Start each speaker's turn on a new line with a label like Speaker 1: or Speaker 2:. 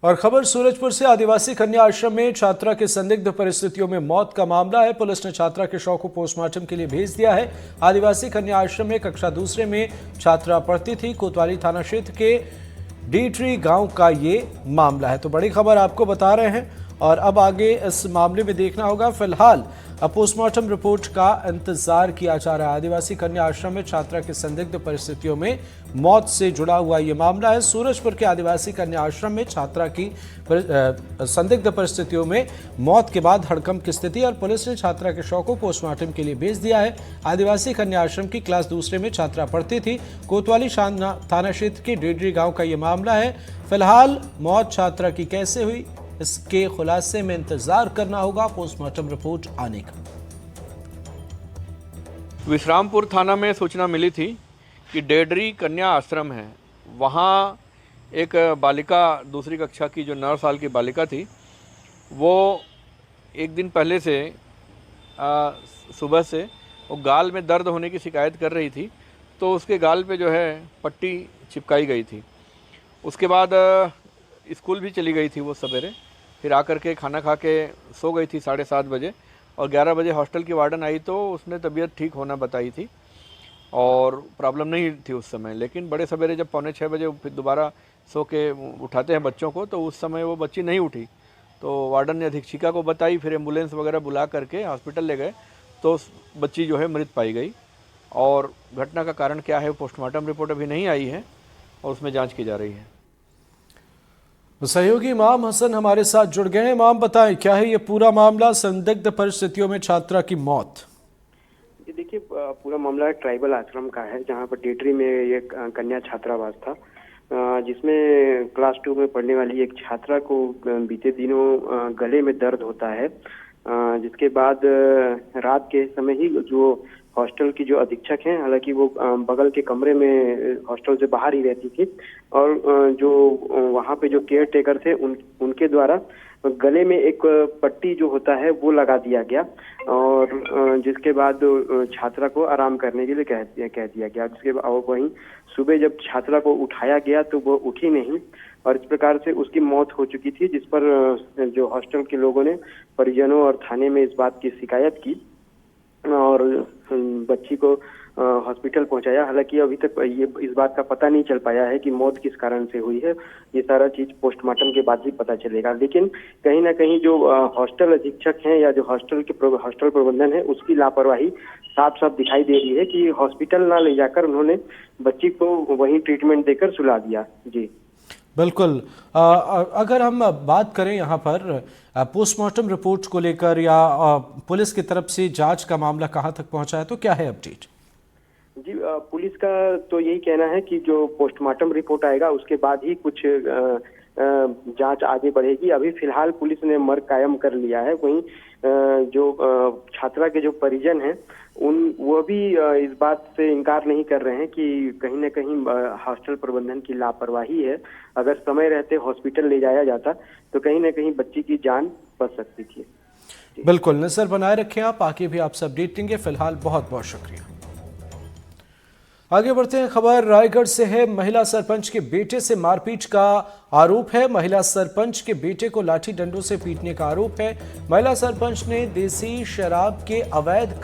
Speaker 1: और खबर सूरजपुर से आदिवासी कन्या आश्रम में छात्रा के संदिग्ध परिस्थितियों में मौत का मामला है। पुलिस ने छात्रा के शव को पोस्टमार्टम के लिए भेज दिया है। आदिवासी कन्या आश्रम में कक्षा दूसरे में छात्रा पढ़ती थी। कोतवाली थाना क्षेत्र के डीट्री गांव का ये मामला है। तो बड़ी खबर आपको बता रहे हैं और अब आगे इस मामले में देखना होगा। फिलहाल पोस्टमार्टम रिपोर्ट का इंतजार किया जा रहा है। आदिवासी कन्या आश्रम में छात्रा की संदिग्ध परिस्थितियों में मौत से जुड़ा हुआ ये मामला है। सूरजपुर के आदिवासी कन्या आश्रम में छात्रा की संदिग्ध परिस्थितियों में मौत के बाद हड़कंप की स्थिति और पुलिस ने छात्रा के शव को पोस्टमार्टम के लिए भेज दिया है। आदिवासी कन्या आश्रम की क्लास दूसरे में छात्रा पढ़ती थी। कोतवाली थाना क्षेत्र के डेडरी गांव का ये मामला है। फिलहाल मौत छात्रा की कैसे हुई, इसके खुलासे में इंतजार करना होगा पोस्टमार्टम रिपोर्ट आने का।
Speaker 2: विश्रामपुर थाना में सूचना मिली थी कि डेडरी कन्या आश्रम है, वहाँ एक बालिका दूसरी कक्षा की जो 9 साल की बालिका थी, वो एक दिन पहले से सुबह से वो गाल में दर्द होने की शिकायत कर रही थी। तो उसके गाल पे जो है पट्टी चिपकाई गई थी। उसके बाद स्कूल भी चली गई थी वो सवेरे, फिर आकर के खाना खा के सो गई थी 7:30 बजे और 11 बजे हॉस्टल की वार्डन आई तो उसने तबीयत ठीक होना बताई थी और प्रॉब्लम नहीं थी उस समय। लेकिन बड़े सवेरे जब 5:45 बजे फिर दोबारा सो के उठाते हैं बच्चों को, तो उस समय वो बच्ची नहीं उठी। तो वार्डन ने अधीक्षिका को बताई, फिर एम्बुलेंस वगैरह बुला करके हॉस्पिटल ले गए तो बच्ची जो है मृत पाई गई। और घटना का कारण क्या है, पोस्टमार्टम रिपोर्ट अभी नहीं आई है और उसमें जाँच की जा रही है।
Speaker 1: सहयोगी इमाम हसन हमारे साथ जुड़ गए हैं। इमाम बताएं, क्या है ये पूरा मामला, संदिग्ध परिस्थितियों में छात्रा की मौत?
Speaker 3: जी देखिए, पूरा मामला ट्राइबल आश्रम का है, जहां पर डेटरी में एक कन्या छात्रावास था, जिसमें क्लास 2 में पढ़ने वाली एक छात्रा को बीते दिनों गले में दर्द होता है। जिसके बाद रात के समय ही जो हॉस्टल की जो अधीक्षक हैं, हालांकि वो बगल के कमरे में हॉस्टल से बाहर ही रहती थी, और जो वहाँ पे जो केयर टेकर थे उनके द्वारा गले में एक पट्टी जो होता है वो लगा दिया गया और जिसके बाद छात्रा को आराम करने के लिए कह दिया गया। जिसके बाद वहीं सुबह जब छात्रा को उठाया गया तो वो उठी नहीं और इस प्रकार से उसकी मौत हो चुकी थी, जिस पर जो हॉस्टल के लोगों ने परिजनों और थाने में इस बात की शिकायत की और बच्ची को हॉस्पिटल पहुंचाया। हालांकि अभी तक ये इस बात का पता नहीं चल पाया है कि मौत किस कारण से हुई है। ये सारा चीज पोस्टमार्टम के बाद ही पता चलेगा। लेकिन कहीं ना कहीं जो हॉस्टल अधीक्षक हैं या जो हॉस्टल प्रबंधन है, उसकी लापरवाही साफ साफ दिखाई दे रही है कि हॉस्पिटल ना ले जाकर उन्होंने बच्ची को वहीं ट्रीटमेंट देकर सुला दिया। जी
Speaker 1: बिल्कुल। अगर हम बात करें यहाँ पर पोस्टमार्टम रिपोर्ट को लेकर या पुलिस की तरफ से जांच का मामला कहाँ तक पहुँचा है, तो क्या है अपडेट?
Speaker 3: जी, पुलिस का तो यही कहना है कि जो पोस्टमार्टम रिपोर्ट आएगा उसके बाद ही कुछ जांच आगे बढ़ेगी। अभी फिलहाल पुलिस ने मर्ग कायम कर लिया है। वहीं जो छात्रा के जो परिजन हैं वो भी इस बात से इनकार नहीं कर रहे हैं कि कहीं न कहीं हॉस्टल प्रबंधन की लापरवाही है। अगर समय रहते हॉस्पिटल ले जाया जाता तो कहीं न कहीं बच्ची की जान बच सकती थी।
Speaker 1: बिल्कुल, नजर बनाए रखें आप, आगे भी आपसे अपडेट देंगे। फिलहाल बहुत बहुत शुक्रिया। आगे बढ़ते हैं। खबर रायगढ़ से है। महिला सरपंच के बेटे से मारपीट का आरोप है। महिला सरपंच के बेटे को लाठी डंडों से पीटने का आरोप है। महिला सरपंच ने देसी शराब के अवैध